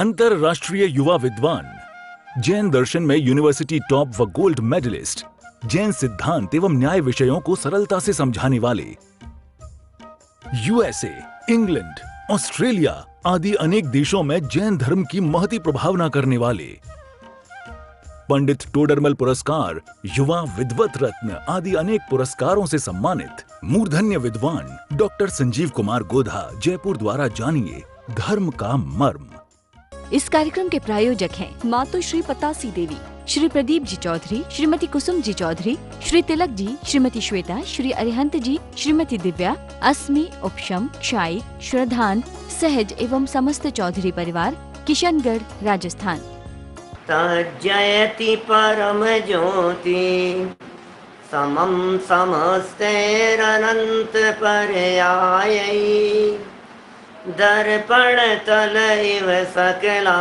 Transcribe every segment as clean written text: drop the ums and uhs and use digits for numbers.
अंतरराष्ट्रीय युवा विद्वान, जैन दर्शन में यूनिवर्सिटी टॉप व गोल्ड मेडलिस्ट, जैन सिद्धांत एवं न्याय विषयों को सरलता से समझाने वाले, यूएसए, इंग्लैंड, ऑस्ट्रेलिया आदि अनेक देशों में जैन धर्म की महती प्रभावना करने वाले, पंडित टोडरमल पुरस्कार, युवा विद्वत रत्न आदि अनेक पुरस्कारों से सम्मानित मूर्धन्य विद्वान डॉक्टर संजीव कुमार गोधा जयपुर द्वारा जानिए धर्म का मर्म। इस कार्यक्रम के प्रायोजक हैं मातु श्री पतासी देवी, श्री प्रदीप जी चौधरी, श्रीमती कुसुम जी चौधरी, श्री तिलक जी, श्रीमती श्वेता, श्री अरिहंत जी, श्रीमती दिव्या, अस्मि, उपशम, क्षाई, श्रद्धान, सहज एवं समस्त चौधरी परिवार, किशनगढ़, राजस्थान। तज्जयति परम ज्योति समम समस्तैरनंत पर्यायै दर्पण तल इव सकला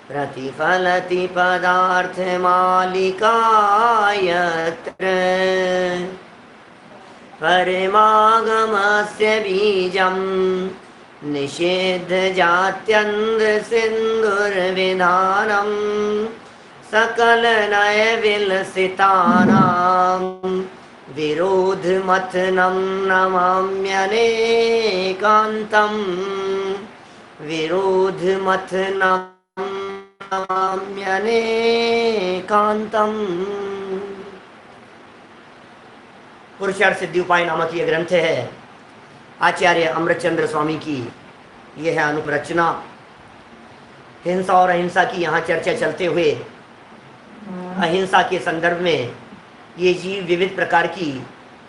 प्रतिफलति पदार्थ मालिका यत्र परिमागमस्य बीजं निषेध जात्यंध सिंधुर्विधानम सकल नय विलसितानां विरोध मथनं नमाम्यनेकान्तं विरोध मथनं नमाम्यनेकान्तं। पुरुषार्थ सिद्धि उपाय नामक ये ग्रंथ है आचार्य अमृतचंद्र स्वामी की। यह है अनुप्रचना। हिंसा और अहिंसा की यहाँ चर्चा चलते हुए अहिंसा के संदर्भ में ये जीव विविध प्रकार की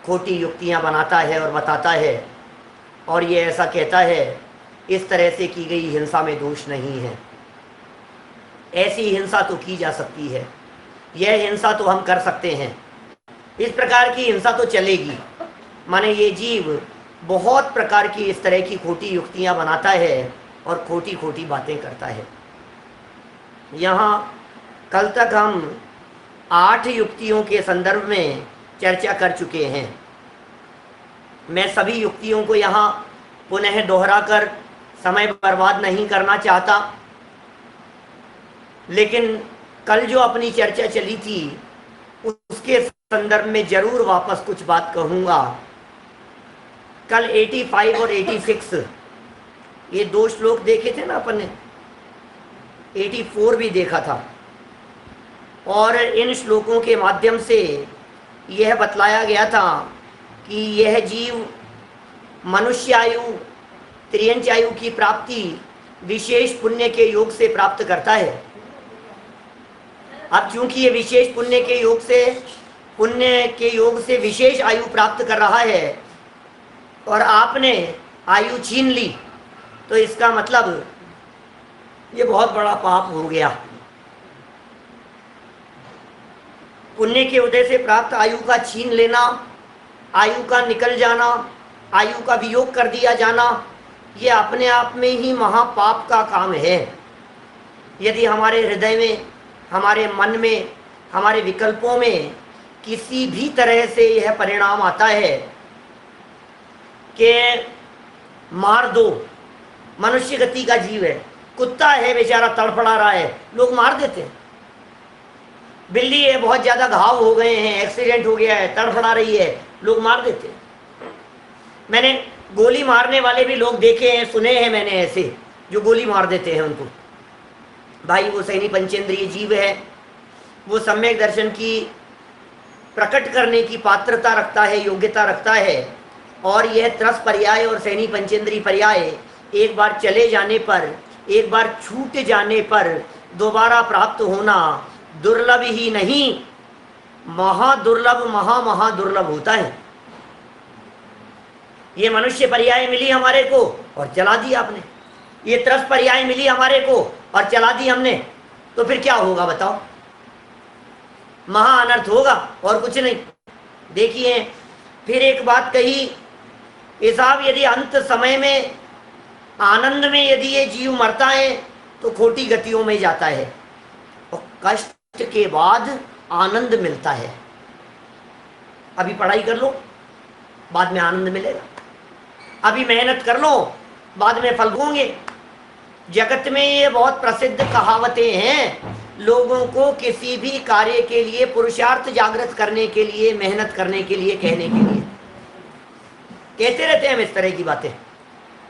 खोटी युक्तियाँ बनाता है और बताता है, और ये ऐसा कहता है इस तरह से की गई हिंसा में दोष नहीं है, ऐसी हिंसा तो की जा सकती है, यह हिंसा तो हम कर सकते हैं, इस प्रकार की हिंसा तो चलेगी। माने ये जीव बहुत प्रकार की इस तरह की खोटी युक्तियाँ बनाता है और खोटी खोटी बातें करता है। यहाँ कल तक हम 8 युक्तियों के संदर्भ में चर्चा कर चुके हैं। मैं सभी युक्तियों को यहाँ पुनः दोहराकर समय बर्बाद नहीं करना चाहता, लेकिन कल जो अपनी चर्चा चली थी उसके संदर्भ में जरूर वापस कुछ बात कहूँगा। कल 85 और 86 ये 2 श्लोक देखे थे ना अपन ने, 84 भी देखा था, और इन श्लोकों के माध्यम से यह बतलाया गया था कि यह जीव मनुष्यायु त्रियंचायु की प्राप्ति विशेष पुण्य के योग से प्राप्त करता है। अब चूंकि ये विशेष पुण्य के योग से विशेष आयु प्राप्त कर रहा है और आपने आयु छीन ली, तो इसका मतलब ये बहुत बड़ा पाप हो गया। पुण्य के उदय से प्राप्त आयु का छीन लेना, आयु का निकल जाना, आयु का वियोग कर दिया जाना, ये अपने आप में ही महापाप का काम है। यदि हमारे हृदय में, हमारे मन में, हमारे विकल्पों में किसी भी तरह से यह परिणाम आता है कि मार दो, मनुष्य गति का जीव है, कुत्ता है बेचारा तड़फड़ा रहा है, लोग मार देते हैं। बिल्ली है, बहुत ज़्यादा घाव हो गए हैं, एक्सीडेंट हो गया है, तड़फड़ा रही है, लोग मार देते हैं। मैंने गोली मारने वाले भी लोग देखे हैं, सुने हैं मैंने, ऐसे जो गोली मार देते हैं उनको। भाई वो सैनी पंचेंद्रिय जीव है, वो सम्यक दर्शन की प्रकट करने की पात्रता रखता है, योग्यता रखता है, और यह त्रस पर्याय और सैनी पंचेंद्रिय पर्याय एक बार चले जाने पर, एक बार छूट जाने पर दोबारा प्राप्त होना दुर्लभ ही नहीं, महादुर्लभ, महादुर्लभ होता है। ये मनुष्य पर्याय मिली हमारे को और चला दी आपने, ये त्रस पर्याय मिली हमारे को और चला दी हमने, तो फिर क्या होगा बताओ? महा अनर्थ होगा और कुछ नहीं। देखिए फिर एक बात कही, हिसाब यदि अंत समय में आनंद में यदि ये जीव मरता है तो खोटी गतियों में जाता है, और कष्ट के बाद आनंद मिलता है। अभी पढ़ाई कर लो, बाद में आनंद मिलेगा। अभी मेहनत कर लो, बाद में फल होंगे। जगत में ये बहुत प्रसिद्ध कहावतें हैं, लोगों को किसी भी कार्य के लिए पुरुषार्थ जागृत करने के लिए, मेहनत करने के लिए, कहने के लिए कहते रहते हैं हम इस तरह की बातें,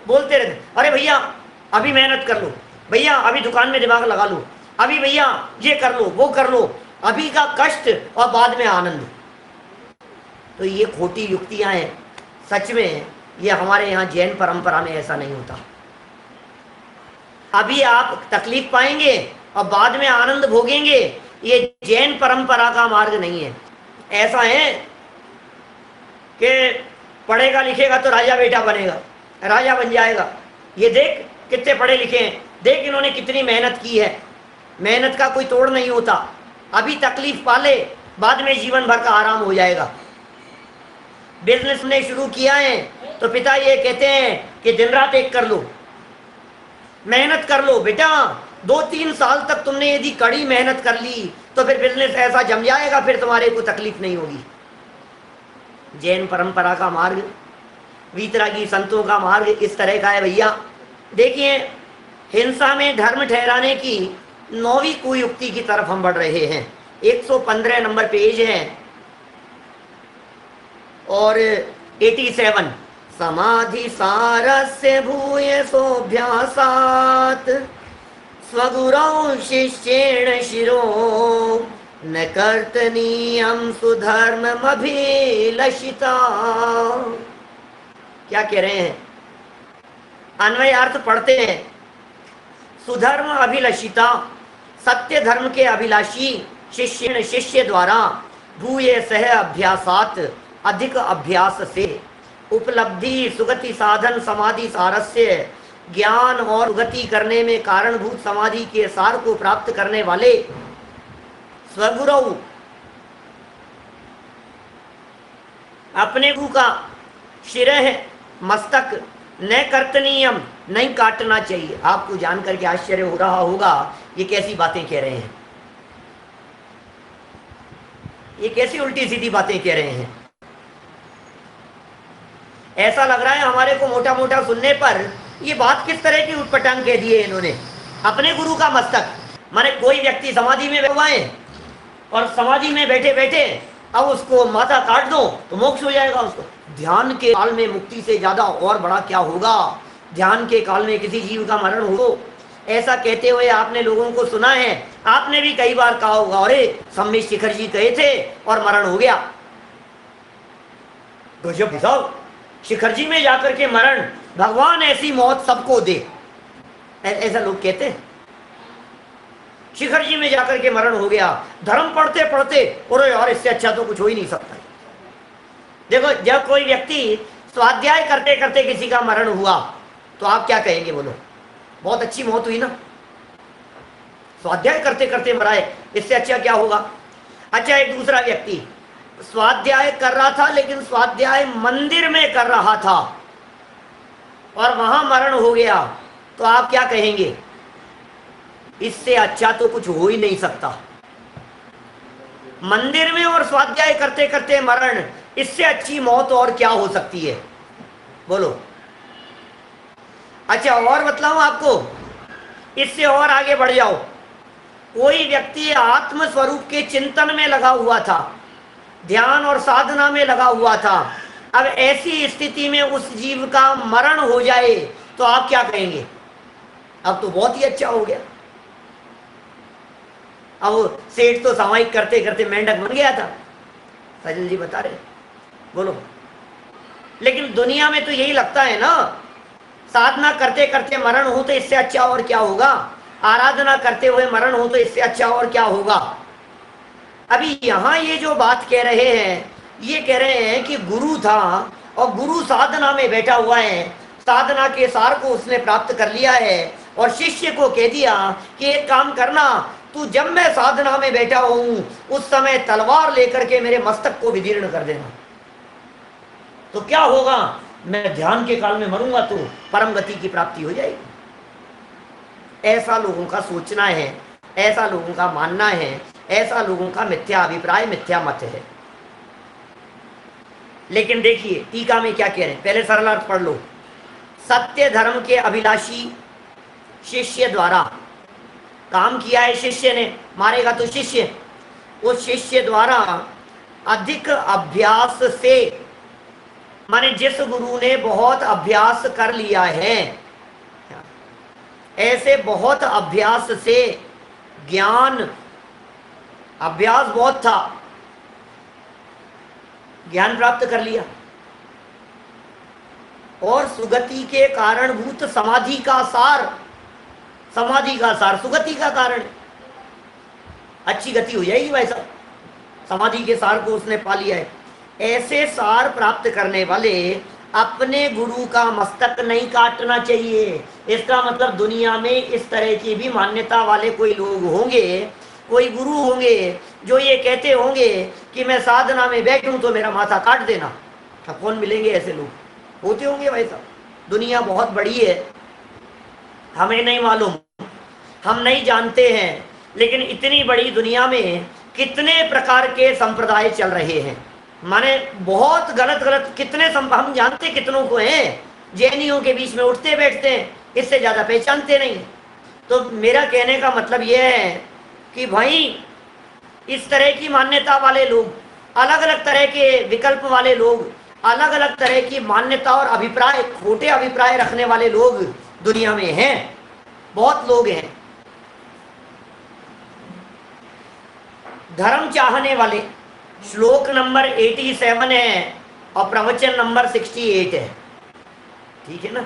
बोलते रहते, अरे भैया अभी मेहनत कर लो, भैया अभी दुकान में दिमाग लगा लो, अभी भैया ये कर लो, वो कर लो, अभी का कष्ट और बाद में आनंद। तो ये खोटी युक्तियां हैं। सच में ये हमारे यहाँ जैन परंपरा में ऐसा नहीं होता। अभी आप तकलीफ पाएंगे और बाद में आनंद भोगेंगे, ये जैन परंपरा का मार्ग नहीं है। ऐसा है कि पढ़ेगा लिखेगा तो राजा बेटा बनेगा, राजा बन जाएगा, ये देख कितने पढ़े लिखे हैं, देख इन्होंने कितनी मेहनत की है, मेहनत का कोई तोड़ नहीं होता, अभी तकलीफ पाले बाद में जीवन भर का आराम हो जाएगा। बिजनेस ने शुरू किया है तो पिता ये कहते हैं कि दिन रात एक कर लो, मेहनत कर लो बेटा, 2-3 साल तक तुमने यदि कड़ी मेहनत कर ली तो फिर बिजनेस ऐसा जम जाएगा, फिर तुम्हारे को तकलीफ नहीं होगी। जैन परंपरा का मार्ग, वीतरागी संतों का मार्ग इस तरह का है भैया। देखिए, हिंसा में धर्म ठहराने की 9वीं कुयुक्ति की तरफ हम बढ़ रहे हैं। 115 नंबर पेज है और 87। समाधि सारस्य भूयसोऽभ्यासात् स्वगुरौ शिष्येण शिरो न कर्तनीयं सुधर्ममभिलषिता। क्या कह रहे हैं? अन्वयार्थ पढ़ते हैं। सुधर्म अभिलषिता, सत्य धर्म के अभिलाषी शिष्य, शिष्य द्वारा भूये सह अभ्यासात, अधिक अभ्यास से उपलब्धि सुगति साधन समाधि सारस्य, ज्ञान और उगति करने में कारणभूत समाधि के सार को प्राप्त करने वाले स्वगुरु, अपने गुरु का शिरह मस्तक न कर्तनीयम, नहीं काटना चाहिए। आपको जानकर के आश्चर्य हो रहा होगा ये कैसी बातें कह रहे हैं, ये कैसी उल्टी सीधी बातें कह रहे हैं। ऐसा लग रहा है हमारे को मोटा मोटा सुनने पर ये बात किस तरह की उटपटांग कह दी है इन्होंने। अपने गुरु का मस्तक, माने कोई व्यक्ति समाधि में बैठा है और समाधि में बैठे बैठे अब उसको माथा काट दो तो मोक्ष हो जाएगा उसको। ध्यान के काल में मुक्ति से ज्यादा और बड़ा क्या होगा? ध्यान के काल में किसी जीव का मरण हो, ऐसा कहते हुए आपने लोगों को सुना है। आपने भी कई बार कहा होगा, अरे सम्मी शिखर जी कहे थे और मरण हो गया। गजब साहब, शिखर जी में जाकर के मरण, भगवान ऐसी मौत सबको दे, ऐसा लोग कहते हैं। शिखर जी में जाकर के मरण हो गया, धर्म पढ़ते पढ़ते, अरे यार इससे अच्छा तो कुछ हो ही नहीं सकता। देखो, जब कोई व्यक्ति स्वाध्याय करते करते किसी का मरण हुआ तो आप क्या कहेंगे? बोलो, बहुत अच्छी मौत हुई ना, स्वाध्याय करते करते मरा है, इससे अच्छा क्या होगा? अच्छा, एक दूसरा व्यक्ति स्वाध्याय कर रहा था लेकिन स्वाध्याय मंदिर में कर रहा था और वहां मरण हो गया, तो आप क्या कहेंगे? इससे अच्छा तो कुछ हो ही नहीं सकता। मंदिर में और स्वाध्याय करते करते मरण, इससे अच्छी मौत और क्या हो सकती है? बोलो। अच्छा, और बतलाऊं आपको, इससे और आगे बढ़ जाओ। कोई व्यक्ति आत्म स्वरूप के चिंतन में लगा हुआ था, ध्यान और साधना में लगा हुआ था, अब ऐसी स्थिति में उस जीव का मरण हो जाए तो आप क्या कहेंगे? अब तो बहुत ही अच्छा हो गया, अब सेठ तो सामायिक करते करते मेंढक बन गया था, सजल जी बता रहे। बोलो। लेकिन दुनिया में तो यही लगता है ना, साधना करते करते मरण हो तो इससे अच्छा और क्या होगा, आराधना करते हुए मरण हो तो इससे अच्छा और क्या होगा। अभी यहाँ ये जो बात कह रहे हैं, ये कह रहे हैं कि गुरु था और गुरु साधना में बैठा हुआ है, साधना के सार को उसने प्राप्त कर लिया है और शिष्य को कह दिया कि एक काम करना, तू जब मैं साधना में बैठा हूं उस समय तलवार लेकर के मेरे मस्तक को विदीर्ण कर देना, तो क्या होगा? मैं ध्यान के काल में मरूंगा तो परम गति की प्राप्ति हो जाएगी। ऐसा लोगों का सोचना है, ऐसा लोगों का मानना है, ऐसा लोगों का मिथ्या अभिप्राय, मिथ्या मत है। लेकिन देखिए टीका में क्या कह रहे हैं, पहले सरल अर्थ पढ़ लो। सत्य धर्म के अभिलाषी शिष्य द्वारा काम किया है, शिष्य ने, मारेगा तो शिष्य, उस शिष्य द्वारा अधिक अभ्यास से, माने जिस गुरु ने बहुत अभ्यास कर लिया है, ऐसे बहुत अभ्यास से ज्ञान, अभ्यास बहुत था, ज्ञान प्राप्त कर लिया और सुगति के कारणभूत समाधि का सार, समाधि का सार सुगति का कारण, अच्छी गति हो जाएगी भाई साहब, समाधि के सार को उसने पा लिया है। ऐसे सार प्राप्त करने वाले अपने गुरु का मस्तक नहीं काटना चाहिए। इसका मतलब दुनिया में इस तरह की भी मान्यता वाले कोई लोग होंगे, कोई गुरु होंगे जो ये कहते होंगे कि मैं साधना में बैठूं तो मेरा माथा काट देना। अब कौन मिलेंगे ऐसे लोग? होते होंगे भाई साहब। दुनिया बहुत बड़ी है, हमें नहीं मालूम, हम नहीं जानते हैं, लेकिन इतनी बड़ी दुनिया में कितने प्रकार के संप्रदाय चल रहे हैं, माने बहुत गलत गलत कितने हम जानते कितनों को हैं, जैनियों के बीच में उठते बैठते हैं, इससे ज्यादा पहचानते नहीं। तो मेरा कहने का मतलब यह है कि भाई इस तरह की मान्यता वाले लोग, अलग अलग तरह के विकल्प वाले लोग, अलग अलग तरह की मान्यता और अभिप्राय, खोटे अभिप्राय रखने वाले लोग दुनिया में हैं, बहुत लोग हैं। धर्म चाहने वाले, श्लोक नंबर 87 है और प्रवचन नंबर 68 है, ठीक है ना,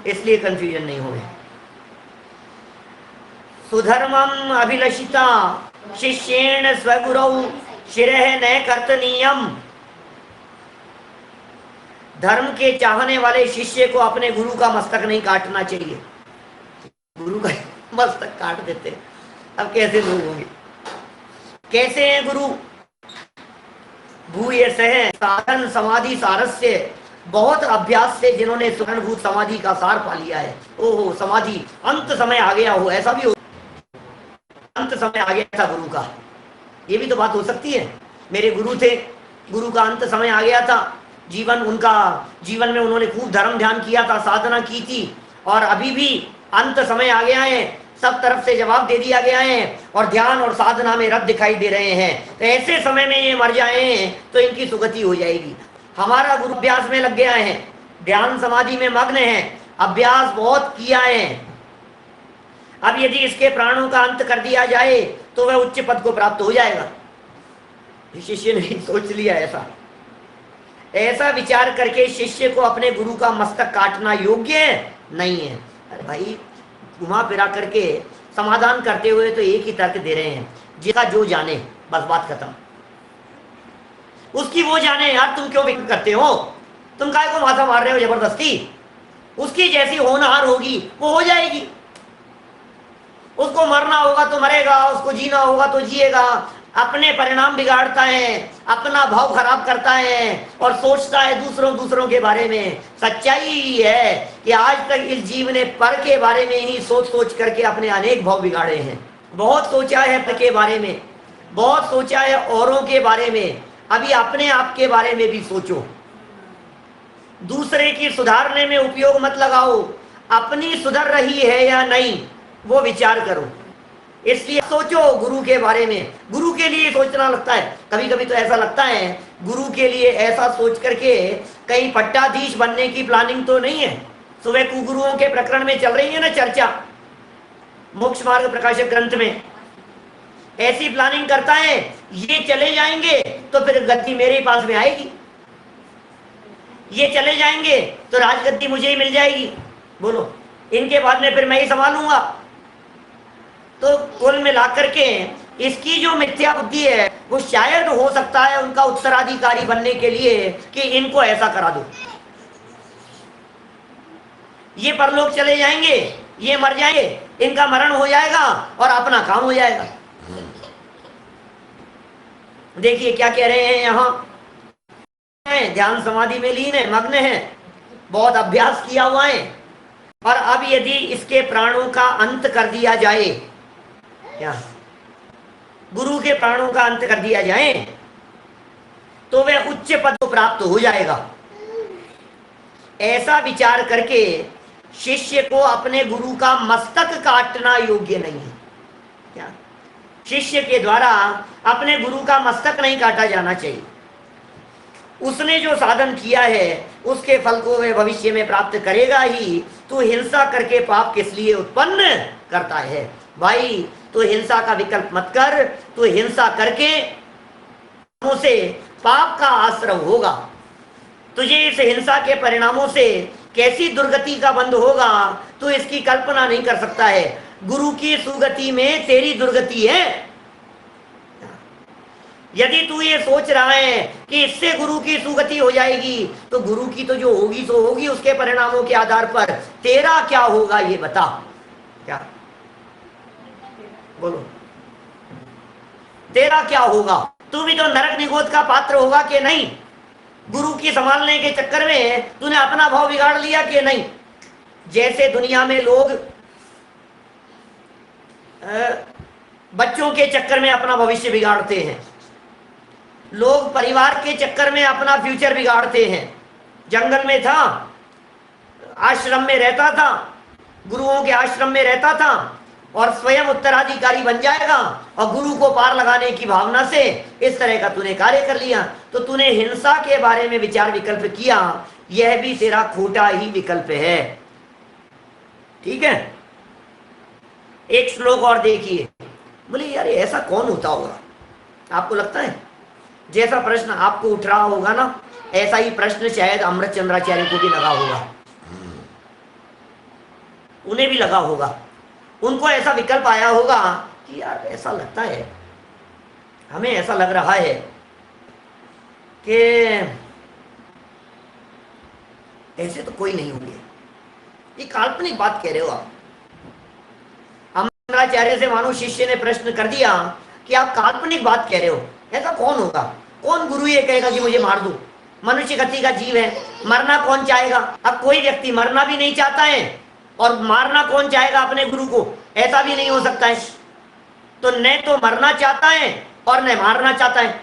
इसलिए कंफ्यूजन नहीं हो। सुधर्मम अभिलषिता शिष्येण स्वगुरौ शिरः न कर्तनीयम। धर्म के चाहने वाले शिष्य को अपने गुरु का मस्तक नहीं काटना चाहिए। गुरु का मस्तक काट देते, अब कैसे लोग होंगे? कैसे हैं गुरु? भूयसः साधन समाधि सारस्य, बहुत अभ्यास से जिन्होंने सुवर्णभूत समाधि का सार पा लिया है। ओहो, समाधि अंत समय आ गया हो, ऐसा भी हो, अंत समय आ गया था गुरु का, ये भी तो बात हो सकती है। मेरे गुरु थे, गुरु का अंत समय आ गया था, जीवन उनका, जीवन में उन्होंने खूब धर्म ध्यान किया था, साधना की थी, और अभी भी अंत समय आ गया है, सब तरफ से जवाब दे दिया गया है और ध्यान और साधना में रब दिखाई दे रहे हैं। तो ऐसे समय में ये मर जाए तो इनकी सुगति हो जाएगी। हमारा गुरु अभ्यास में लग गया है, ध्यान समाधि में मग्न है, अभ्यास बहुत किया है। अब यदि इसके प्राणों का अंत कर दिया जाए तो वह उच्च पद को प्राप्त हो जाएगा। शिष्य ने सोच लिया ऐसा, ऐसा विचार करके शिष्य को अपने गुरु का मस्तक काटना योग्य नहीं है। अरे भाई, घुमा फिरा करके समाधान करते हुए तो एक ही तर्क दे रहे हैं, जिसका जो जाने, बस बात खत्म। उसकी वो जाने यार, तुम क्यों विकल्प करते हो? तुम काय को माथा मार रहे हो जबरदस्ती? उसकी जैसी होनहार होगी वो हो जाएगी। उसको मरना होगा तो मरेगा, उसको जीना होगा तो जिएगा। अपने परिणाम बिगाड़ता है, अपना भाव खराब करता है और सोचता है दूसरों के बारे में। सच्चाई ये है कि आज तक इस जीव ने पर के बारे में ही सोच करके अपने अनेक भाव बिगाड़े हैं। बहुत सोचा है पर के बारे में, बहुत सोचा है औरों के बारे में, अभी अपने आप के बारे में भी सोचो। दूसरे की सुधारने में उपयोग मत लगाओ, अपनी सुधर रही है या नहीं वो विचार करो। इसलिए सोचो गुरु के बारे में। गुरु के लिए सोचना लगता है, कभी कभी तो ऐसा लगता है गुरु के लिए ऐसा सोच करके कहीं पट्टाधीश बनने की प्लानिंग तो नहीं है। सुबह कुगुरुओं के प्रकरण में चल रही है ना चर्चा, मोक्ष मार्ग प्रकाशक ग्रंथ में। ऐसी प्लानिंग करता है, ये चले जाएंगे तो फिर गद्दी मेरे पास में आएगी, ये चले जाएंगे तो राजगद्दी मुझे ही मिल जाएगी, बोलो इनके बाद में फिर मैं ही संभालूंगा। तो कुल मिलाकर के इसकी जो मिथ्या बुद्धि है वो शायद हो सकता है उनका उत्तराधिकारी बनने के लिए कि इनको ऐसा करा दो, ये परलोक चले जाएंगे, ये मर जाएंगे, इनका मरण हो जाएगा और अपना काम हो जाएगा। देखिए क्या कह रहे हैं यहाँ, ध्यान समाधि में लीन है, मग्न है, बहुत अभ्यास किया हुआ है, और अब यदि इसके प्राणों का अंत कर दिया जाए, क्या गुरु के प्राणों का अंत कर दिया जाए तो वह उच्च पद को प्राप्त हो जाएगा। ऐसा विचार करके शिष्य को अपने गुरु का मस्तक काटना योग्य नहीं है। क्या? शिष्य के द्वारा अपने गुरु का मस्तक नहीं काटा जाना चाहिए। उसने जो साधन किया है उसके फल को वह भविष्य में प्राप्त करेगा ही। तू हिंसा करके पाप किस लिए उत्पन्न करता है? भाई तू हिंसा का विकल्प मत कर। तू हिंसा करके से पाप का आश्रय होगा। तुझे इस हिंसा के परिणामों से कैसी दुर्गति का बंध होगा तू इसकी कल्पना नहीं कर सकता है। गुरु की सुगति में तेरी दुर्गति है। यदि तू ये सोच रहा है कि इससे गुरु की सुगति हो जाएगी, तो गुरु की तो जो होगी सो होगी, उसके परिणामों के आधार पर तेरा क्या होगा ये बता। क्या बोलो, तेरा क्या होगा? तू भी तो नरक निगोद का पात्र होगा कि नहीं? गुरु की संभालने के चक्कर में तूने अपना भाव बिगाड़ लिया कि नहीं? जैसे दुनिया में लोग बच्चों के चक्कर में अपना भविष्य बिगाड़ते हैं, लोग परिवार के चक्कर में अपना फ्यूचर बिगाड़ते हैं। जंगल में था, आश्रम में रहता था, गुरुओं के आश्रम में रहता था और स्वयं उत्तराधिकारी बन जाएगा और गुरु को पार लगाने की भावना से इस तरह का तूने कार्य कर लिया। तो तूने हिंसा के बारे में विचार विकल्प किया, यह भी तेरा खोटा ही विकल्प है। ठीक है, एक श्लोक और देखिए। बोले यार ऐसा कौन होता होगा? आपको लगता है जैसा प्रश्न आपको उठ रहा होगा ना, ऐसा ही प्रश्न शायद अमृत चंद्राचार्य को भी लगा होगा, उन्हें भी लगा होगा। उनको ऐसा विकल्प आया होगा कि यार ऐसा लगता है, हमें ऐसा लग रहा है कि ऐसे तो कोई नहीं होंगे। ये काल्पनिक बात कह रहे हो आप। अमराचार्य से मानो शिष्य ने प्रश्न कर दिया कि आप काल्पनिक बात कह रहे हो, ऐसा कौन होगा? कौन गुरु ये कहेगा कि मुझे मार दो? मनुष्य गति का जीव है, मरना कौन चाहेगा? अब कोई व्यक्ति मरना भी नहीं चाहता है और मारना कौन चाहेगा अपने गुरु को? ऐसा भी नहीं हो सकता है। तो न तो मरना चाहता है और न मारना चाहता है।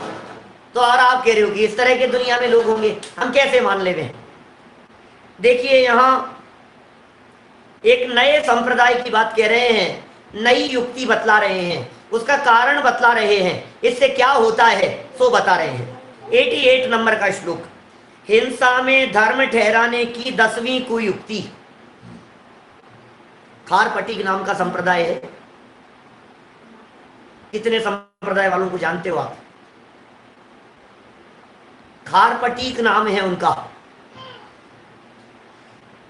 तो और आप कह रहे हो कि इस तरह के दुनिया में लोग होंगे, हम कैसे मान ले? देखिए यहां एक नए संप्रदाय की बात कह रहे हैं, नई युक्ति बतला रहे हैं, उसका कारण बतला रहे हैं, इससे क्या होता है सो बता रहे हैं। 88 नंबर का श्लोक, हिंसा में धर्म ठहराने की 10वीं कुयुक्ति। खारपटीक नाम का संप्रदाय है। कितने संप्रदाय वालों को जानते हो आप? खारपटीक नाम है उनका।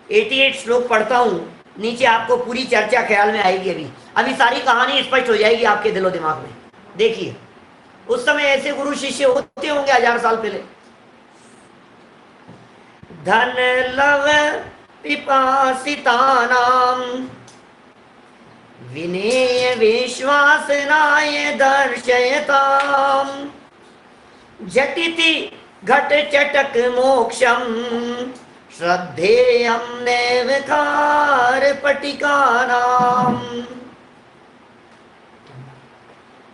88 श्लोक पढ़ता हूं, नीचे आपको पूरी चर्चा ख्याल में आएगी। अभी सारी कहानी स्पष्ट हो जाएगी आपके दिलो दिमाग में। देखिए उस समय ऐसे गुरु शिष्य होते होंगे 1000 साल पहले। धन लव पिपासितानाम विनेय विश्वासनाय दर्शयताम झटिति घट चटक मोक्षम श्रद्धेयं नैव खारपटिकानाम।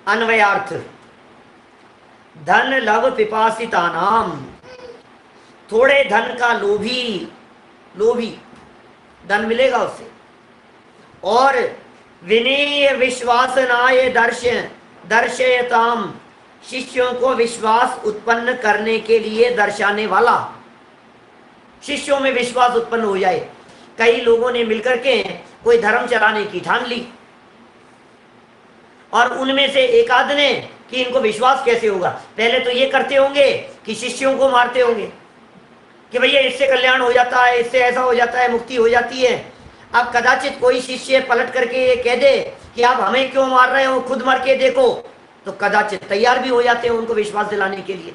अन्वयार्थ, धन लव पिपासितानाम, थोड़े धन का लोभी, लोभी धन मिलेगा उससे, और विनय विश्वासनाय दर्शयताम, शिष्यों को विश्वास उत्पन्न करने के लिए दर्शाने वाला, शिष्यों में विश्वास उत्पन्न हो जाए। कई लोगों ने मिलकर के कोई धर्म चलाने की ठान ली और उनमें से एक आध ने कि इनको विश्वास कैसे होगा, पहले तो ये करते होंगे कि शिष्यों को मारते होंगे कि भैया इससे कल्याण हो जाता है, इससे ऐसा हो जाता है, मुक्ति हो जाती है। अब कदाचित कोई शिष्य पलट करके ये कह दे कि आप हमें क्यों मार रहे हो, खुद मर के देखो, तो कदाचित तैयार भी हो जाते हैं उनको विश्वास दिलाने के लिए।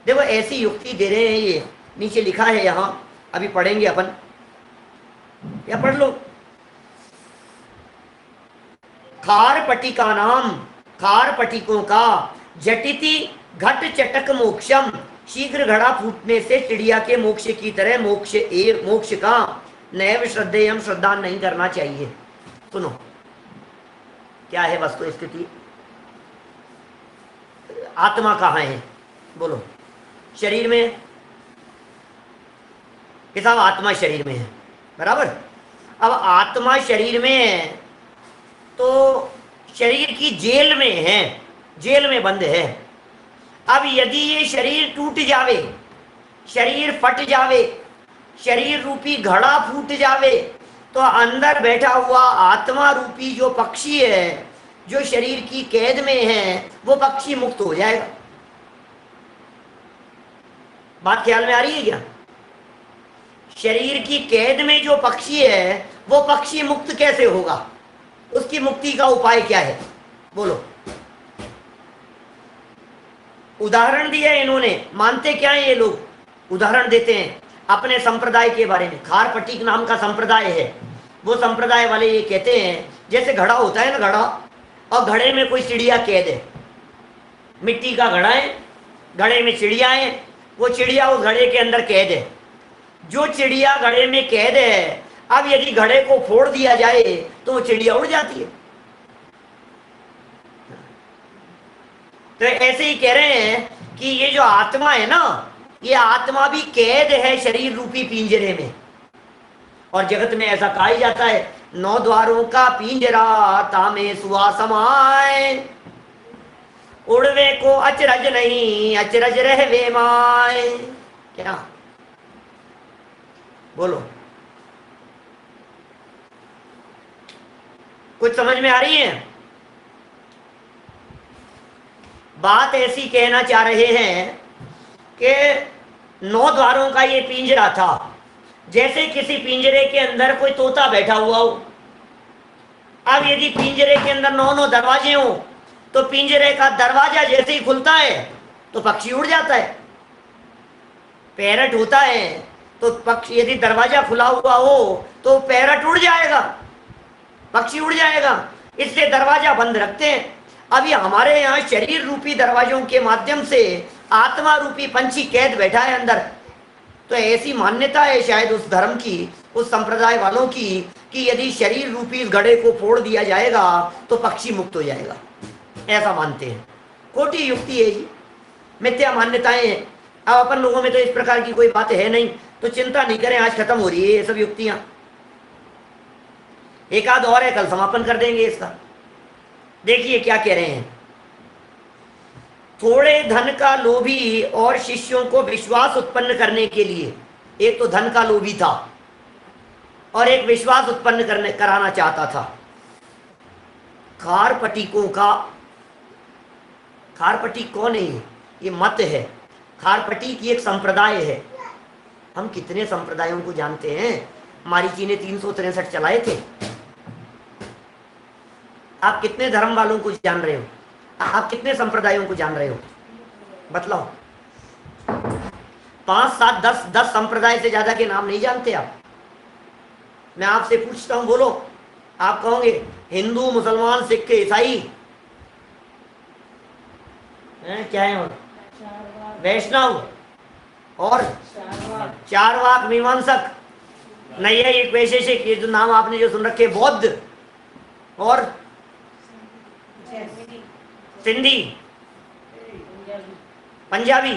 देखो ऐसी युक्ति दे रहे हैं, ये नीचे लिखा है यहां, अभी पढ़ेंगे अपन, या पढ़ लो। खारपटिका नाम, खारपटिकों का, जटिति घट चटक मोक्षम, शीघ्र घड़ा फूटने से चिड़िया के मोक्ष की तरह मोक्ष का नैव श्रद्धेयम, श्रद्धा नहीं करना चाहिए। सुनो क्या है वस्तु स्थिति। आत्मा कहाँ है? बोलो, शरीर में कि साहब आत्मा शरीर में है, बराबर। अब आत्मा शरीर में है तो शरीर की जेल में है, जेल में बंद है। अब यदि ये शरीर टूट जावे, शरीर फट जावे, शरीर रूपी घड़ा फूट जावे, तो अंदर बैठा हुआ आत्मा रूपी जो पक्षी है, जो शरीर की कैद में है, वो पक्षी मुक्त हो जाएगा। बात ख्याल में आ रही है क्या? शरीर की कैद में जो पक्षी है वो पक्षी मुक्त कैसे होगा? उसकी मुक्ति का उपाय क्या है? बोलो। उदाहरण दिया इन्होंने, मानते क्या है ये लोग? उदाहरण देते हैं अपने संप्रदाय के बारे में। खारपटीक नाम का संप्रदाय है, वो संप्रदाय वाले ये कहते हैं जैसे घड़ा होता है ना, घड़ा, और घड़े में कोई चिड़िया कैद है, मिट्टी का घड़ा है, घड़े में चिड़िया है, वो चिड़िया उस घड़े के अंदर कैद है। जो चिड़िया घड़े में कैद है, अब यदि घड़े को फोड़ दिया जाए तो वो चिड़िया उड़ जाती है। तो ऐसे ही कह रहे हैं कि ये जो आत्मा है ना, ये आत्मा भी कैद है शरीर रूपी पिंजरे में। और जगत में ऐसा कहा ही जाता है, 9 द्वारों का पिंजरा तामे सुआ समाए, उड़वे को अचरज नहीं अचरज रहवे माए। क्या बोलो, कुछ समझ में आ रही है? बात ऐसी कहना चाह रहे हैं कि 9 द्वारों का ये पिंजरा था, जैसे किसी पिंजरे के अंदर कोई तोता बैठा हुआ हो। अब यदि पिंजरे के अंदर 9 दरवाजे हो तो पिंजरे का दरवाजा जैसे ही खुलता है तो पक्षी उड़ जाता है। पैरट होता है तो पक्षी, यदि दरवाजा खुला हुआ हो तो पैरट उड़ जाएगा, पक्षी उड़ जाएगा, इसलिए दरवाजा बंद रखते हैं। अभी हमारे यहाँ शरीर रूपी दरवाजों के माध्यम से आत्मा रूपी पंछी कैद बैठा है अंदर। तो ऐसी मान्यता है शायद उस धर्म की, उस संप्रदाय वालों की, कि यदि शरीर रूपी इस घड़े को फोड़ दिया जाएगा तो पक्षी मुक्त हो जाएगा, ऐसा मानते हैं। खोटी युक्ति है जी, मिथ्या मान्यताएं हैं। अब अपन लोगों में तो इस प्रकार की कोई बात है नहीं, तो चिंता नहीं करें, आज खत्म हो रही है ये सब युक्तियां। एक आध और है, कल समापन कर देंगे इसका। देखिए क्या कह रहे हैं। थोड़े धन का लोभी और शिष्यों को विश्वास उत्पन्न करने के लिए, एक तो धन का लोभी था और एक विश्वास उत्पन्न कराना चाहता था। खारपटीकों का, खारपटीक कौन है? ये मत है। खारपटीक एक संप्रदाय है। हम कितने संप्रदायों को जानते हैं? मारीची ने 363 चलाए थे। आप कितने धर्म वालों को जान रहे हो? आप कितने संप्रदायों को जान रहे हो? बतलाओ। 5, 7, 10 संप्रदाय से ज्यादा के नाम नहीं जानते आप? मैं आपसे पूछता हूं, बोलो। आप कहोगे हिंदू, मुसलमान, सिख, ईसाई, क्या है, और वैष्णव, और चारवाक, मीमांसक, नैयायिक, वैशेषिक, ये जो नाम आपने जो सुन रखे, बौद्ध, और सिंधी, पंजाबी,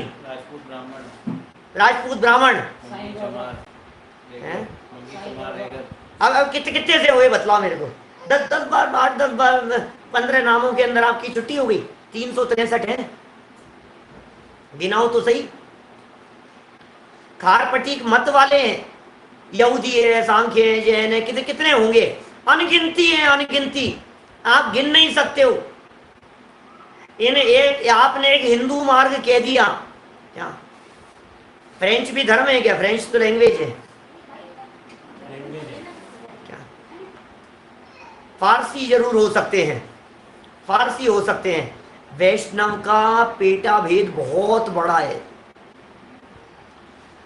राजपूत ब्राह्मण, अब कितने से हुए बतलाओ मेरे को? 10 बार, 8, 10 बार, 15 नामों के अंदर आपकी छुट्टी हो गई। 363 है, गिनाओ तो सही। खारपटीक मत वाले हैं, यहूदी है, सांख्य है, जैन है, कितने होंगे? अनगिनती है, अनगिनती, आप गिन नहीं सकते हो। आपने एक हिंदू मार्ग कह दिया। क्या फ्रेंच भी धर्म है क्या? फ्रेंच तो लैंग्वेज है क्या? फारसी जरूर हो सकते हैं, फारसी हो सकते हैं। वैष्णव का पेटा भेद बहुत बड़ा है।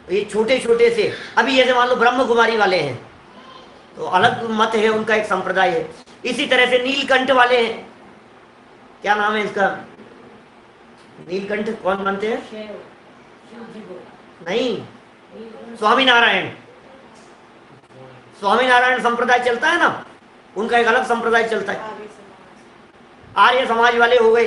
ये छोटे छोटे से, अभी जैसे मान लो ब्रह्म कुमारी वाले हैं तो अलग मत है, उनका एक संप्रदाय है। इसी तरह से नीलकंठ वाले हैं, क्या नाम है इसका? नीलकंठ कौन मानते हैं? नहीं, स्वामीनारायण, स्वामीनारायण संप्रदाय चलता है ना, उनका एक अलग संप्रदाय चलता है। आर्य समाज वाले हो गए,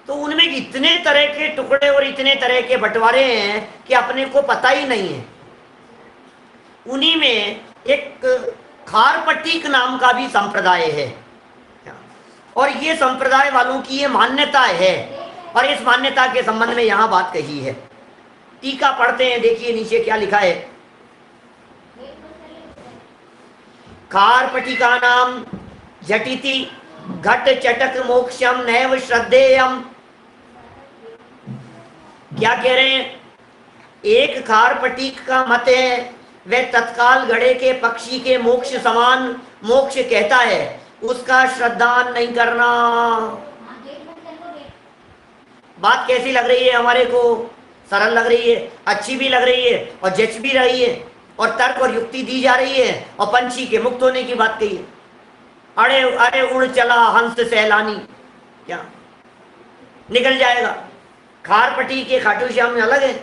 तो उनमें इतने तरह के टुकड़े और इतने तरह के बंटवारे हैं कि अपने को पता ही नहीं है। उन्हीं में एक खारपट्टिक नाम का भी संप्रदाय है और ये संप्रदाय वालों की ये मान्यता है और इस मान्यता के संबंध में यहां बात कही है। टीका पढ़ते हैं, देखिए नीचे क्या लिखा है। खारपट्टिका नाम झटिति घट चटक मोक्षम नैव श्रद्धेयम। क्या कह रहे हैं? एक खारपट्टिक का मत है वह तत्काल घड़े के पक्षी के मोक्ष समान मोक्ष कहता है, उसका श्रद्धान नहीं करना। बात कैसी लग रही है हमारे को? सरल लग रही है, अच्छी भी लग रही है और जच भी रही है और तर्क और युक्ति दी जा रही है और पंछी के मुक्त होने की बात कही है। अरे अरे उड़ चला हंस सैलानी, क्या निकल जाएगा। खारपट्टी के खाटू श्याम में अलग है,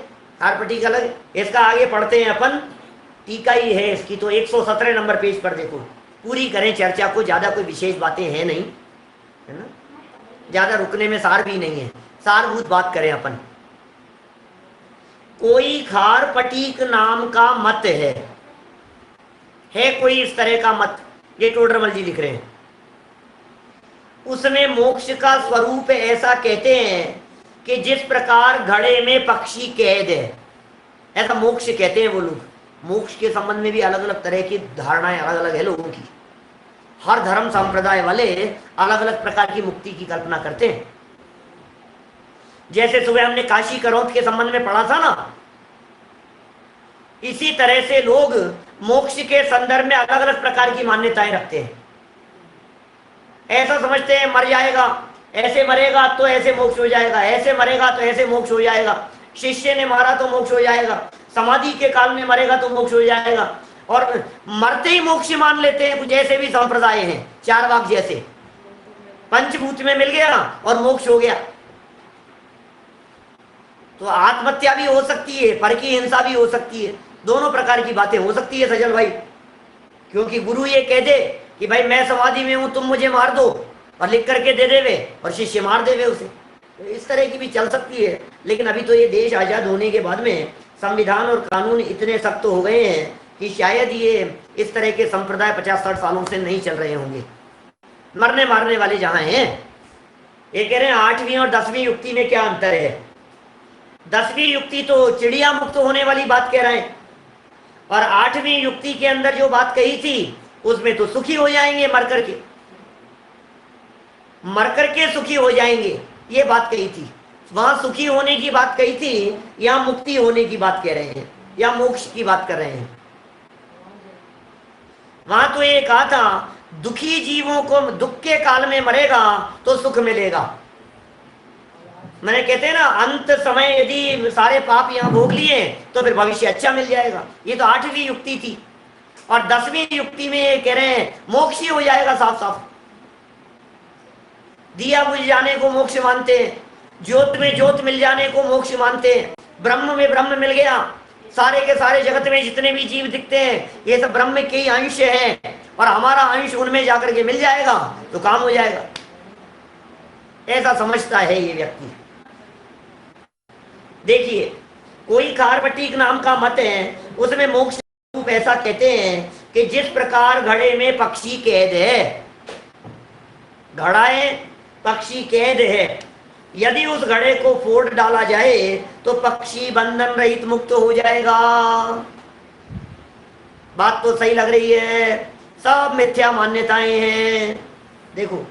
खारपट्टी का अलग है। इसका आगे पढ़ते हैं अपन, टीका ही है इसकी, तो 117 नंबर पेज पर देखो। पूरी करें चर्चा को, ज्यादा कोई विशेष बातें हैं नहीं, है ना, ज्यादा रुकने में सार भी नहीं है, सारभूत बात करें अपन। कोई खारपट्टिक नाम का मत है कोई इस तरह का मत, ये टोडरमल जी लिख रहे हैं। उसमें मोक्ष का स्वरूप ऐसा कहते हैं कि जिस प्रकार घड़े में पक्षी कैद है, ऐसा मोक्ष कहते हैं वो लोग। मोक्ष के संबंध में भी अलग अलग तरह की धारणाएं अलग अलग है लोगों की। हर धर्म संप्रदाय वाले अलग अलग प्रकार की मुक्ति की कल्पना करते हैं। जैसे सुबह हमने काशी करौंत के संबंध में पढ़ा था ना, इसी तरह से लोग मोक्ष के संदर्भ में अलग अलग प्रकार की मान्यताएं रखते हैं। ऐसा समझते हैं मर जाएगा, ऐसे मरेगा तो ऐसे मोक्ष हो जाएगा, ऐसे मरेगा तो ऐसे मोक्ष हो जाएगा, शिष्य ने मारा तो मोक्ष हो जाएगा, समाधि के काल में मरेगा तो मोक्ष हो जाएगा, और मरते ही मोक्ष मान लेते हैं। कुछ ऐसे भी संप्रदाय हैं, चार वाक जैसे, पंचभूत में मिल गया और मोक्ष हो गया। तो आत्महत्या भी हो सकती है, पर की हिंसा भी हो सकती है, दोनों प्रकार की बातें हो सकती है सजल भाई। क्योंकि गुरु ये कह दे कि भाई मैं समाधि में हूं, तुम मुझे मार दो, और लिख करके दे देवे और शिष्य मार देवे उसे, तो इस तरह की भी चल सकती है। लेकिन अभी तो ये देश आजाद होने के बाद में संविधान और कानून इतने सख्त हो गए हैं कि शायद ये इस तरह के संप्रदाय 50-60 सालों से नहीं चल रहे होंगे। मरने मारने वाले जहां हैं, ये कह रहे हैं 8वीं और 10वीं युक्ति में क्या अंतर है। 10वीं युक्ति तो चिड़िया मुक्त होने वाली बात कह रहे हैं, और 8वीं युक्ति के अंदर जो बात कही थी उसमें तो सुखी हो जाएंगे, मर करके सुखी हो जाएंगे, ये बात कही थी। वहां सुखी होने की बात कही थी, यहां मुक्ति होने की बात कह रहे हैं, या मोक्ष की बात कर रहे हैं। वहां तो ये कहा था दुखी जीवों को दुख के काल में मरेगा तो सुख मिलेगा। मैंने कहते हैं ना, अंत समय यदि सारे पाप यहाँ भोग लिए तो फिर भविष्य अच्छा मिल जाएगा। ये तो 8वीं युक्ति थी। और 10वीं युक्ति में ये कह रहे हैं मोक्ष ही हो जाएगा साफ साफ। दिया बुझ जाने को मोक्ष मानते हैं, ज्योत में ज्योत मिल जाने को मोक्ष मानते हैं, ब्रह्म में ब्रह्म मिल गया, सारे के सारे जगत में जितने भी जीव दिखते हैं ये सब ब्रह्म के ही अंश हैं, और हमारा अंश उनमें जाकर के मिल जाएगा तो काम हो जाएगा। ऐसा समझता है ये व्यक्ति। देखिए, कोई खारपट्टिक नाम का मत है, उसमें मोक्ष रूप ऐसा कहते हैं कि जिस प्रकार घड़े में पक्षी कैद है, घड़ा है, पक्षी कैद है, यदि उस घड़े को फोड़ डाला जाए तो पक्षी बंधन रहित मुक्त हो जाएगा। बात तो सही लग रही है, सब मिथ्या मान्यताएं हैं। देखो,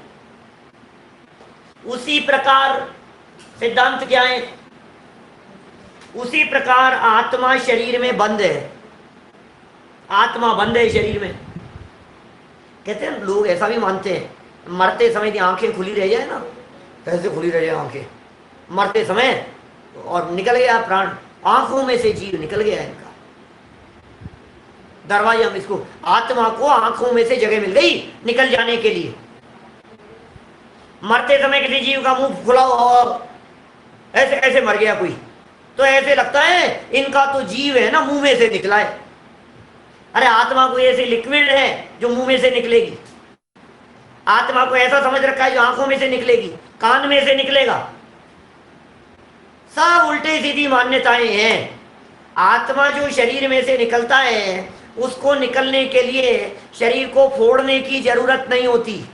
उसी प्रकार सिद्धांत क्या है, उसी प्रकार आत्मा शरीर में बंद है, आत्मा बंद है शरीर में। कहते हैं लोग ऐसा भी मानते हैं, मरते समय की आंखें खुली रह जाए ना, कैसे खुली रह जाए आंखें मरते समय, और निकल गया प्राण, आंखों में से जीव निकल गया इनका दरवाजा में, इसको आत्मा को आंखों में से जगह मिल गई निकल जाने के लिए। मरते समय किसी जीव का मुंह खुला हुआ, ऐसे ऐसे मर गया कोई, तो ऐसे लगता है इनका तो जीव है ना मुंह में से निकला है। अरे आत्मा कोई ऐसी लिक्विड है जो मुंह में से निकलेगी? आत्मा को ऐसा समझ रखा है जो आंखों में से निकलेगी, कान में से निकलेगा। सब उल्टे सीधी मान्यताएं हैं। आत्मा जो शरीर में से निकलता है उसको निकलने के लिए शरीर को फोड़ने की जरूरत नहीं होती,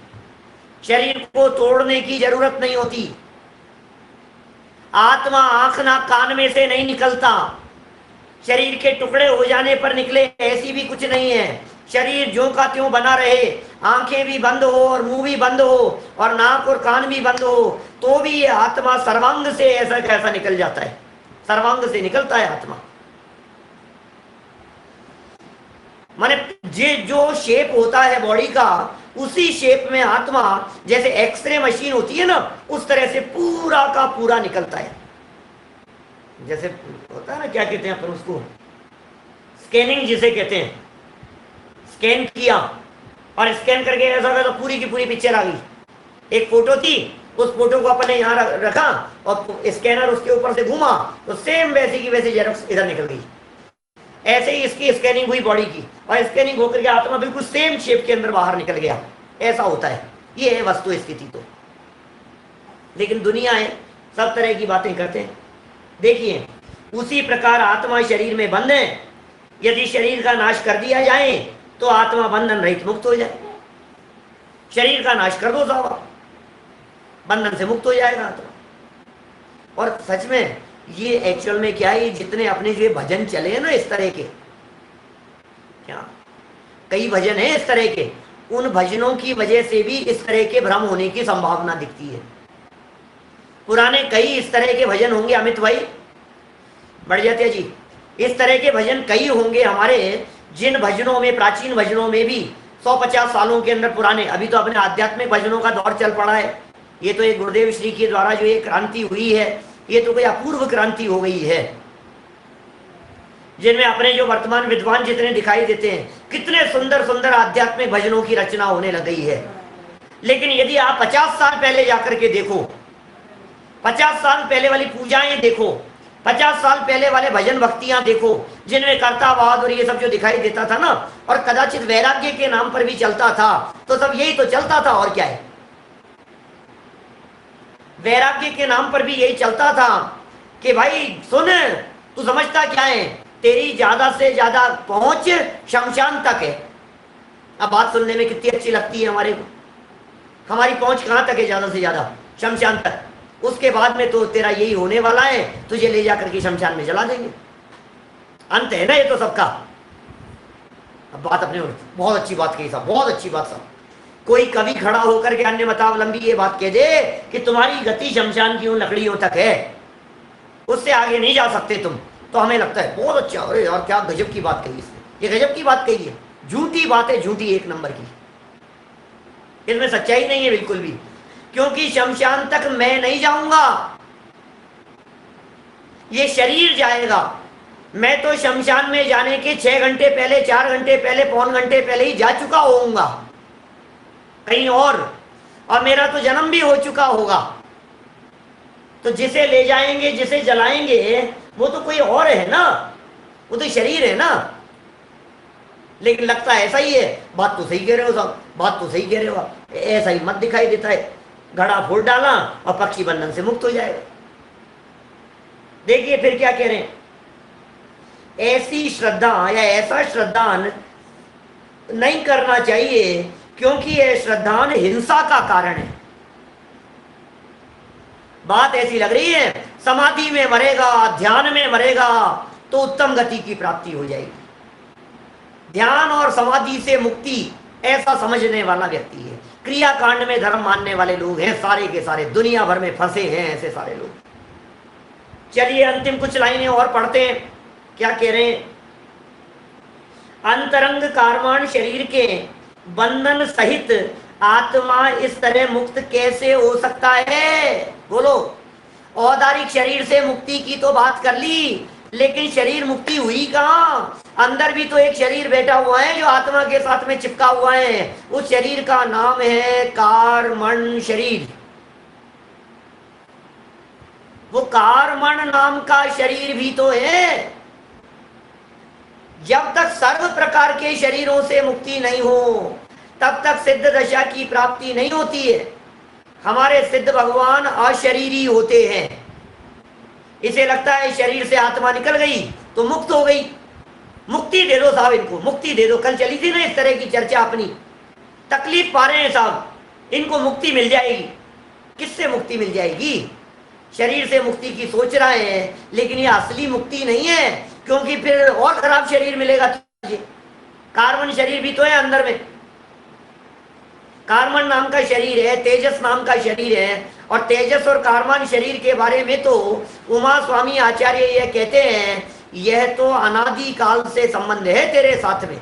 शरीर को तोड़ने की जरूरत नहीं होती। आत्मा आंख नाक कान में से नहीं निकलता, शरीर के टुकड़े हो जाने पर निकले ऐसी भी कुछ नहीं है। शरीर ज्यों का त्यों बना रहे, आंखें भी बंद हो और मुंह भी बंद हो और नाक और कान भी बंद हो, तो भी ये आत्मा सर्वांग से ऐसा कैसा निकल जाता है, सर्वांग से निकलता है आत्मा। माने जे जो शेप होता है बॉडी का, उसी शेप में आत्मा, जैसे एक्सरे मशीन होती है ना, उस तरह से पूरा का पूरा निकलता है। जैसे होता है ना, क्या कहते हैं अपन उसको, स्कैनिंग जिसे कहते हैं, स्कैन किया और स्कैन करके ऐसा कर तो पूरी की पूरी पिक्चर आ गई। एक फोटो थी, उस फोटो को अपन ने यहाँ रखा और स्कैनर उसके ऊपर से घूमा तो सेम वैसी की वैसी जेरॉक्स इधर निकल गई। ऐसे ही इसकी स्कैनिंग हुई बॉडी की, और स्कैनिंग होकर के आत्मा बिल्कुल सेम शेप के अंदर बाहर निकल गया। ऐसा होता है, ये है वस्तु स्थिति। तो लेकिन दुनिया है सब तरह की बातें करते हैं। देखिए, उसी प्रकार आत्मा शरीर में बंद है। यदि शरीर का नाश कर दिया जाए तो आत्मा बंधन रहित मुक्त हो जाए। शरीर का नाश कर दो साहब, बंधन से मुक्त हो जाएगा आत्मा। और सच में ये एक्चुअल में क्या है, ये जितने अपने जो भजन चले हैं ना इस तरह के, क्या कई भजन हैं इस तरह के, उन भजनों की वजह से भी इस तरह के भ्रम होने की संभावना दिखती है। पुराने कई इस तरह के भजन होंगे, अमित भाई बढ़ जाते जी, इस तरह के भजन कई होंगे हमारे, जिन भजनों में, प्राचीन भजनों में भी 150 सालों के अंदर पुराने, अभी तो अपने आध्यात्मिक भजनों का दौर चल पड़ा है। ये तो एक गुरुदेव श्री के द्वारा जो एक क्रांति हुई है, ये तो कोई अपूर्व क्रांति हो गई है, जिनमें अपने जो वर्तमान विद्वान जितने दिखाई देते हैं, कितने सुंदर सुंदर आध्यात्मिक भजनों की रचना होने लग गई है। लेकिन यदि आप 50 साल पहले जाकर के देखो, 50 साल पहले वाली पूजाएं देखो, 50 साल पहले वाले भजन भक्तियां देखो, जिनमें कर्तावाद और ये सब जो दिखाई देता था ना, और कदाचित वैराग्य के नाम पर भी चलता था, तो सब यही तो चलता था और क्या है। वैराग्य के नाम पर भी यही चलता था कि भाई सुन, तू समझता क्या है, तेरी ज्यादा से ज्यादा पहुंच शमशान तक है। अब बात सुनने में कितनी अच्छी लगती है हमारे को, हमारी पहुंच कहां तक है, ज्यादा से ज्यादा शमशान तक। उसके बाद में तो तेरा यही होने वाला है, तुझे ले जाकर के शमशान में जला देंगे, अंत है ना ये तो सबका। अब बात अपने बहुत अच्छी बात कही साहब, बहुत अच्छी बात साहब। कोई कभी खड़ा होकर के अन्य मतावलंबी ये बात कह दे कि तुम्हारी गति शमशान की उन लकड़ियों तक है, उससे आगे नहीं जा सकते तुम, तो हमें लगता है बहुत अच्छा, अरे यार क्या गजब की बात कही इसने, ये गजब की बात कही है। झूठी बात है, झूठी एक नंबर की, इसमें सच्चाई नहीं है बिल्कुल भी। क्योंकि शमशान तक मैं नहीं जाऊंगा, ये शरीर जाएगा। मैं तो शमशान में जाने के 6 घंटे पहले, 4 घंटे पहले, पौन घंटे पहले ही जा चुका होऊंगा कहीं और मेरा तो जन्म भी हो चुका होगा। तो जिसे ले जाएंगे, जिसे जलाएंगे, वो तो कोई और है ना, वो तो शरीर है ना। लेकिन लगता है ऐसा ही है। बात तो सही कह रहे हो साहब, बात तो सही कह रहे हो, ऐसा ही मत दिखाई देता है। घड़ा फोड़ डाला और पक्षी बंधन से मुक्त हो जाएगा। देखिए फिर क्या कह रहे हैं, ऐसी श्रद्धा या ऐसा श्रद्धान नहीं करना चाहिए, क्योंकि यह श्रद्धान हिंसा का कारण है। बात ऐसी लग रही है, समाधि में मरेगा, ध्यान में मरेगा तो उत्तम गति की प्राप्ति हो जाएगी। ध्यान और समाधि से मुक्ति ऐसा समझने वाला व्यक्ति है। क्रियाकांड में धर्म मानने वाले लोग हैं सारे के सारे, दुनिया भर में फंसे हैं ऐसे सारे लोग। चलिए अंतिम कुछ लाइनें और पढ़ते हैं, क्या कह रहे हैं। अंतरंग कारमान शरीर के बंधन सहित आत्मा इस तरह मुक्त कैसे हो सकता है, बोलो। औदारिक शरीर से मुक्ति की तो बात कर ली, लेकिन शरीर मुक्ति हुई कहाँ। अंदर भी तो एक शरीर बैठा हुआ है जो आत्मा के साथ में चिपका हुआ है। उस शरीर का नाम है कारमण शरीर। वो कारमण नाम का शरीर भी तो है। जब तक सर्व प्रकार के शरीरों से मुक्ति नहीं हो, तब तक सिद्ध दशा की प्राप्ति नहीं होती है। हमारे सिद्ध भगवान अशरीरी होते हैं। इसे लगता है शरीर से आत्मा निकल गई तो मुक्त हो गई, मुक्ति दे दो साहब, इनको मुक्ति दे दो। कल चली थी ना इस तरह की चर्चा अपनी, तकलीफ पा रहे हैं साहब, इनको मुक्ति मिल जाएगी। किससे मुक्ति मिल जाएगी? शरीर से मुक्ति की सोच रहे हैं, लेकिन ये असली मुक्ति नहीं है, क्योंकि फिर और खराब शरीर मिलेगा तुझे। कार्बन शरीर भी तो है अंदर में, कार्बन नाम का शरीर है, तेजस नाम का शरीर है। और तेजस और कार्बन शरीर के बारे में तो उमा स्वामी आचार्य यह कहते हैं, यह तो अनादि काल से संबंध है तेरे साथ में,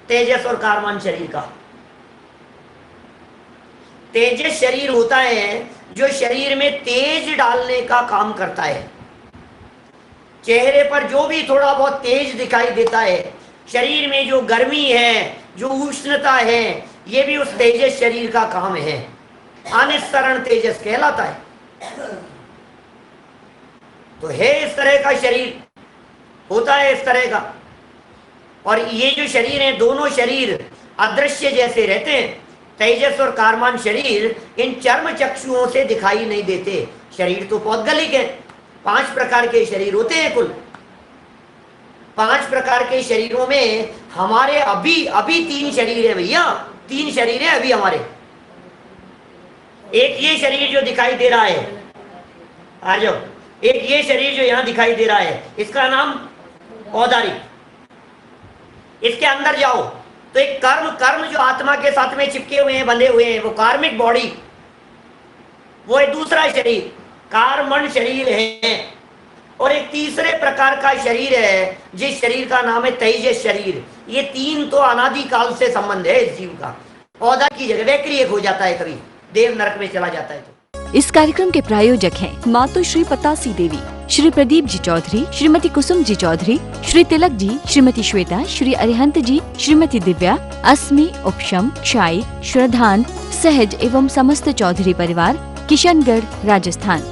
तेजस और कार्बन शरीर का। तेजस शरीर होता है जो शरीर में तेज डालने का काम करता है। चेहरे पर जो भी थोड़ा बहुत तेज दिखाई देता है, शरीर में जो गर्मी है, जो उष्णता है, ये भी उस तेजस शरीर का काम है। अनिस्सरण तेजस कहलाता है। तो है इस तरह का शरीर, होता है इस तरह का। और ये जो शरीर है, दोनों शरीर अदृश्य जैसे रहते हैं। तेजस और कार्बन शरीर इन चर्म चक्षुओं से दिखाई नहीं देते। शरीर तो पौद्गलिक है, 5 प्रकार के शरीर होते हैं कुल। 5 प्रकार के शरीरों में हमारे अभी 3 शरीर है भैया, 3 शरीर है अभी हमारे। एक ये शरीर जो दिखाई दे रहा है, आ जाओ, एक ये शरीर जो यहां दिखाई दे रहा है, इसका नाम औदारिक। इसके अंदर जाओ तो एक कर्म जो आत्मा के साथ में चिपके हुए हैं, बंधे हुए हैं, वो कार्मिक बॉडी, वो एक दूसरा शरीर कार्बन शरीर है। और एक तीसरे प्रकार का शरीर है जिस शरीर का नाम है तेजस शरीर। ये 3 तो अनादि काल से संबंध है इस जीव का। औदा की जगह वैक्रियक हो जाता है, कभी देव नरक में चला जाता है। तो इस कार्यक्रम के प्रायोजक हैं मातु श्री पतासी देवी, श्री प्रदीप जी चौधरी, श्रीमती कुसुम जी चौधरी, श्री तिलक जी, श्रीमती श्वेता, श्री अरिहंत जी, श्रीमती दिव्या, अस्मि, उपशम, क्षाई, श्रद्धान, सहज एवं समस्त चौधरी परिवार, किशनगढ़, राजस्थान।